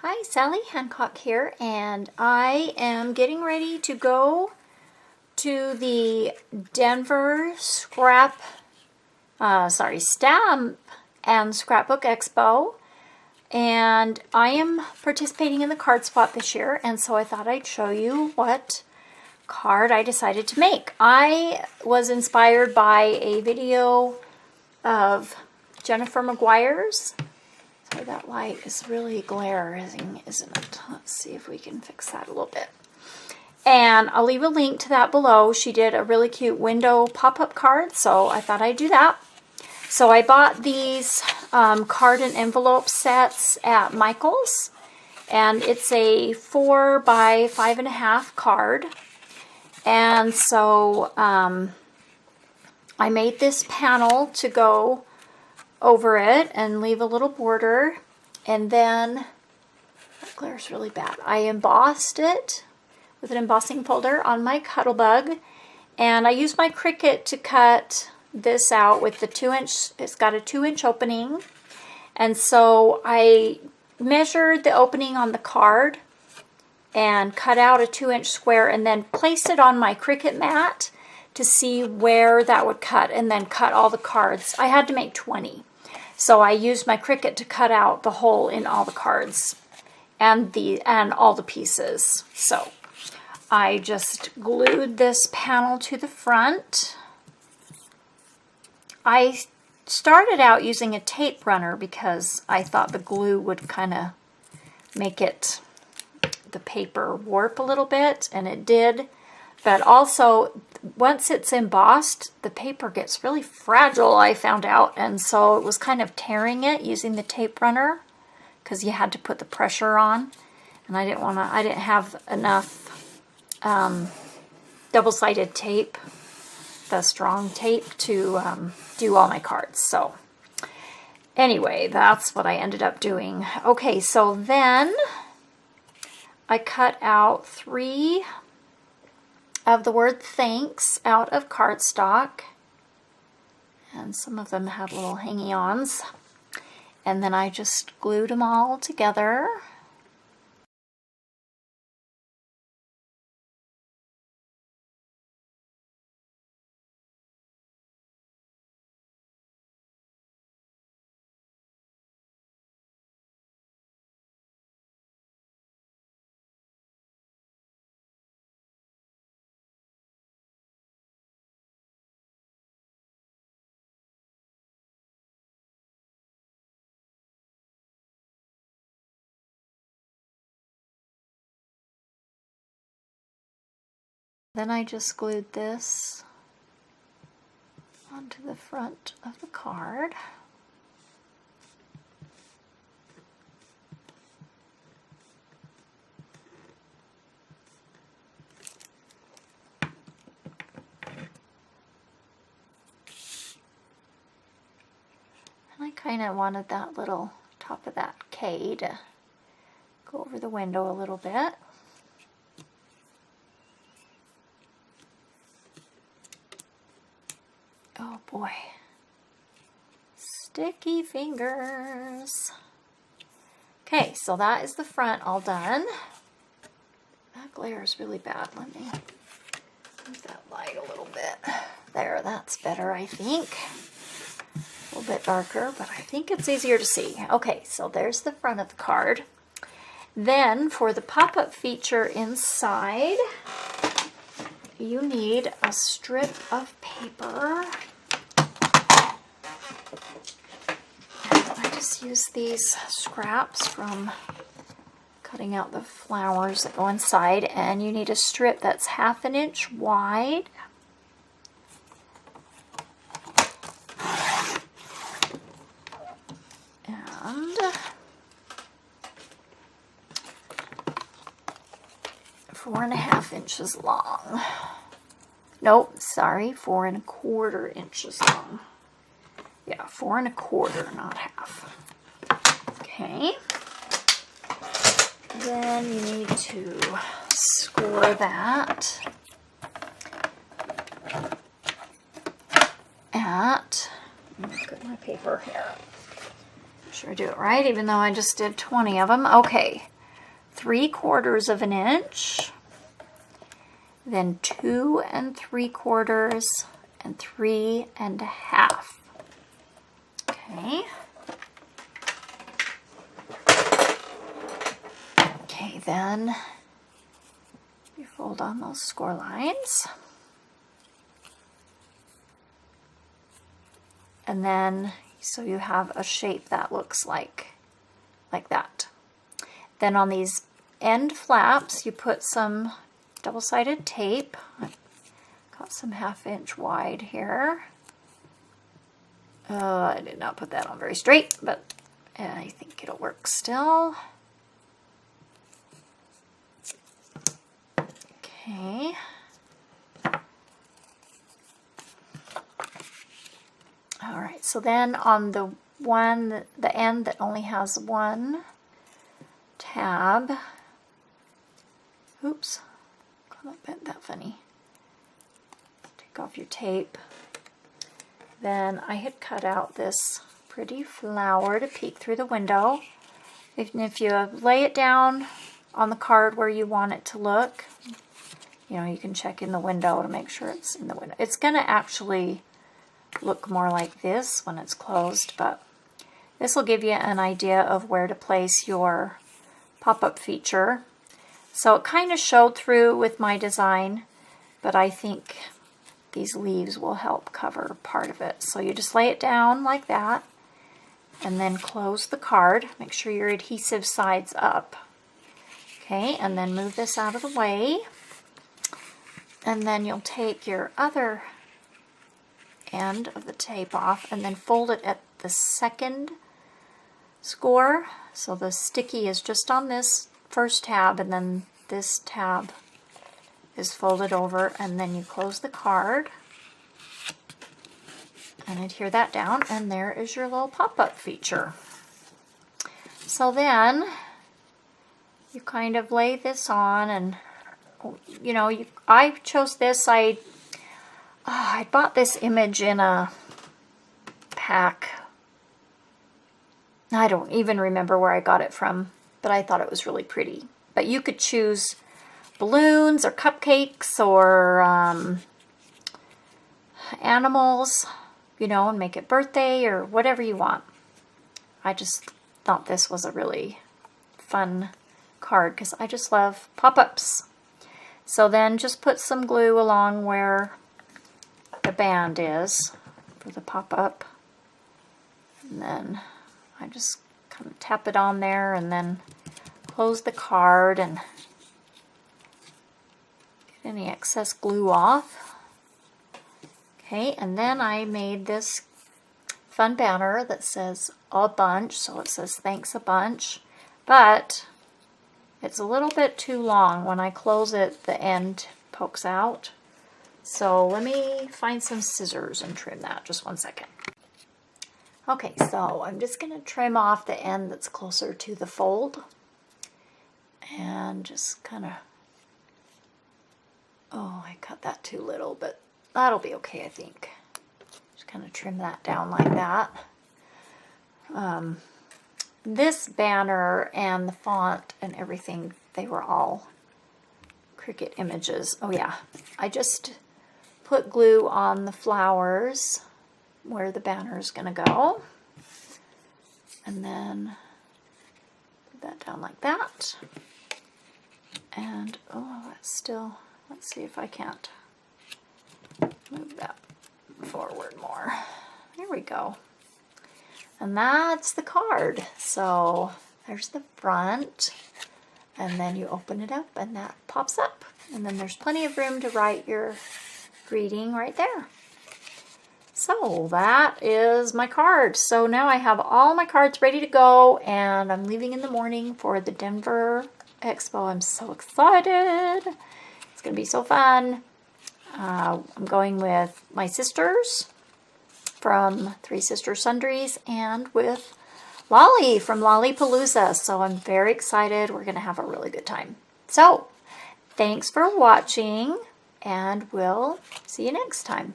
Hi, Sally Hancock here, and I am getting ready to go to the Denver Stamp and Scrapbook Expo, and I am participating in the card swap this year, and so I thought I'd show you what card I decided to make. I was inspired by a video of Jennifer McGuire's. So that light is really glaring, isn't it? Let's see if we can fix that a little bit. And I'll leave a link to that below. She did a really cute window pop-up card, so I thought I'd do that. So I bought these card and envelope sets at Michael's, and it's a 4 by 5.5 card. And so I made this panel to go over it and leave a little border, and then that glare's really bad. I embossed it with an embossing folder on my Cuttlebug, and I used my Cricut to cut this out with the 2-inch. It's got a 2-inch opening, and so I measured the opening on the card and cut out a 2-inch square and then placed it on my Cricut mat to see where that would cut, and then cut all the cards. I had to make 20. So I used my Cricut to cut out the hole in all the cards and all the pieces. So I just glued this panel to the front. I started out using a tape runner because I thought the glue would kind of make the paper warp a little bit, and it did. But also, once it's embossed, the paper gets really fragile, I found out, and so it was kind of tearing it using the tape runner because you had to put the pressure on, and I didn't have enough double-sided tape, the strong tape, to do all my cards. So anyway, that's what I ended up doing. Okay, so then I cut out 3 of the word thanks out of cardstock, and some of them had little hanging-ons, and then I just glued them all together. Then I just glued this onto the front of the card. And I kind of wanted that little top of that K to go over the window a little bit. Oh boy, sticky fingers. Okay, so that is the front all done. That glare is really bad. Let me move that light a little bit. There, that's better, I think. A little bit darker, but I think it's easier to see. Okay, so there's the front of the card. Then for the pop-up feature inside, you need a strip of paper. I just use these scraps from cutting out the flowers that go inside, and you need a strip that's 1/2 inch wide. And 4.5 inches long. Nope, sorry, 4.25 inches long. Yeah, 4.25, not half. Okay. Then you need to score that at, let me look at my paper here. Sure do it right, even though I just did 20 of them. Okay, 3/4 of an inch, then 2 3/4, and 3 1/2. Okay. Okay, then you fold on those score lines. And then, so you have a shape that looks like that. Then on these end flaps, you put some double-sided tape. I've got some 1/2 inch wide here. I did not put that on very straight, but I think it'll work still. Okay. All right, so then on the end that only has one tab, oops, got that bent that funny. Take off your tape. Then I had cut out this pretty flower to peek through the window. If you lay it down on the card where you want it to look, you know, you can check in the window to make sure it's in the window. It's going to actually look more like this when it's closed, but this will give you an idea of where to place your pop-up feature. So it kind of showed through with my design, but I think these leaves will help cover part of it. So you just lay it down like that and then close the card. Make sure your adhesive side's up. Okay, and then move this out of the way. And then you'll take your other end of the tape off and then fold it at the second score. So the sticky is just on this first tab, and then this tab is folded over, and then you close the card and adhere that down, and there is your little pop-up feature. So then you kind of lay this on, and you know, I chose this. I bought this image in a pack. I don't even remember where I got it from, but I thought it was really pretty. But you could choose balloons or cupcakes or animals, you know, and make it birthday or whatever you want. I just thought this was a really fun card because I just love pop-ups. So then just put some glue along where the band is for the pop-up, and then I just kind of tap it on there and then close the card and get any excess glue off. Okay, and then I made this fun banner that says a bunch, so it says thanks a bunch, but it's a little bit too long. When I close it, the end pokes out. So let me find some scissors and trim that. Just one second. Okay, so I'm just going to trim off the end that's closer to the fold. And just kind of, oh, I cut that too little, but that'll be okay, I think. Just kind of trim that down like that. This banner and the font and everything, they were all Cricut images. Oh yeah, I just put glue on the flowers where the banner is going to go. And then put that down like that. And, oh, that's still, let's see if I can't move that forward more. There we go. And that's the card. So there's the front, and then you open it up and that pops up. And then there's plenty of room to write your greeting right there. So that is my card. So now I have all my cards ready to go, and I'm leaving in the morning for the Denver Expo. I'm so excited. It's going to be so fun. I'm going with my sisters from Three Sisters Sundries and with Lolly from Lollipalooza. So I'm very excited. We're going to have a really good time. So thanks for watching, and we'll see you next time.